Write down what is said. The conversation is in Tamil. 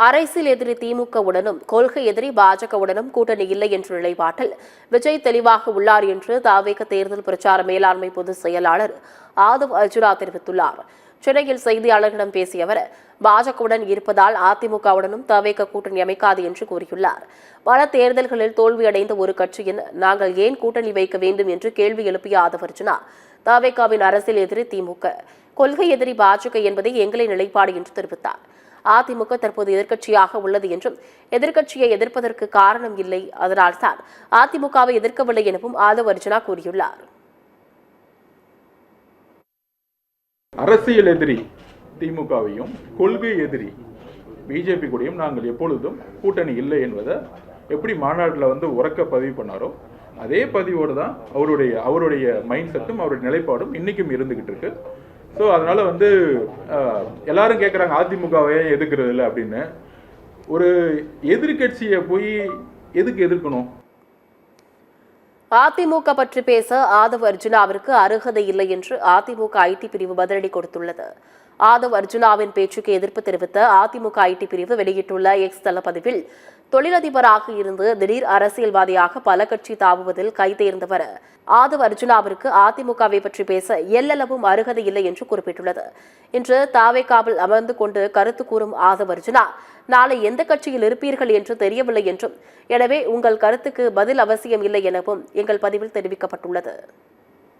அரசியல் எதிரி திமுகவுடனும் கொள்கை எதிரி பாஜகவுடனும் கூட்டணி இல்லை என்ற நிலைப்பாட்டில் விஜய் தெளிவாக உள்ளார் என்று தவேக தேர்தல் பிரச்சார மேலாண்மை பொதுச் செயலாளர் ஆதவ் அர்ஜுனா தெரிவித்துள்ளார். சென்னையில் செய்தியாளர்களிடம் பேசிய அவர், பாஜகவுடன் இருப்பதால் அதிமுகவுடனும் தவேக கூட்டணி அமைக்காது என்று கூறியுள்ளார். பல தேர்தல்களில் தோல்வியடைந்த ஒரு கட்சியின் நாங்கள் ஏன் கூட்டணி வைக்க வேண்டும் என்று கேள்வி எழுப்பிய ஆதவ் அர்ஜுனா, தவேகாவின் அரசியல் எதிரி திமுக, கொள்கை எதிரி பாஜக என்பதே எங்களின் நிலைப்பாடு என்று தெரிவித்தார். அதிமுக தற்போது எதிர்க்கட்சியாக உள்ளது என்றும் எதிர்க்கட்சியை எதிர்ப்பதற்கு காரணம் இல்லை, அதனால்தான் அதிமுகவை எதிர்க்கவில்லை எனவும் ஆதவ் அர்ஜுனா கூறியுள்ளார். அரசியல் எதிரி திமுகவையும் கொள்கை எதிரி பிஜேபி கூடயும் நாங்கள் எப்பொழுதும் கூட்டணி இல்லை என்பதை எப்படி மாநாட்டில் உறக்க பதிவு பண்ணாரோ அதே பதிவோடு தான் அவருடைய மைண்ட் செட்டும் அவருடைய நிலைப்பாடும் இன்னைக்கும் இருந்துகிட்டு இருக்கு. ஸோ அதனால எல்லாரும் கேட்குறாங்க அதிமுகவை எதிர்க்கிறது இல்லை அப்படின்னு. ஒரு எதிர்கட்சியை போய் எதுக்கு எதிர்க்கணும்? அதிமுக பற்றி பேச ஆதவ் அர்ஜுனாவிற்கு அருகதை இல்லை என்று அதிமுக ஐடி பிரிவு பதிலடி கொடுத்துள்ளது. ஆதவ் அர்ஜுனாவின் பேச்சுக்கு எதிர்ப்பு தெரிவித்த அதிமுக ஐடி பிரிவு வெளியிட்டுள்ள எக்ஸ் தள பதிவில், தொழிலதிபராக இருந்து திடீர் அரசியல்வாதியாக பல கட்சி தாவுவதில் கைதேர்ந்தவர் ஆதவ் அர்ஜுனாவிற்கு அதிமுகவை பற்றி பேச எல்லளவும் அருகதை இல்லை என்று குறிப்பிட்டுள்ளது. இன்று தவேகாவில் அமர்ந்து கொண்டு கருத்து கூறும் ஆதவ் அர்ஜுனா, நாளை எந்த கட்சியில் இருப்பீர்கள் என்று தெரியவில்லை என்றும், எனவே உங்கள் கருத்துக்கு பதில் அவசியம் இல்லை எனவும் எங்கள் பதிவில் தெரிவிக்கப்பட்டுள்ளது.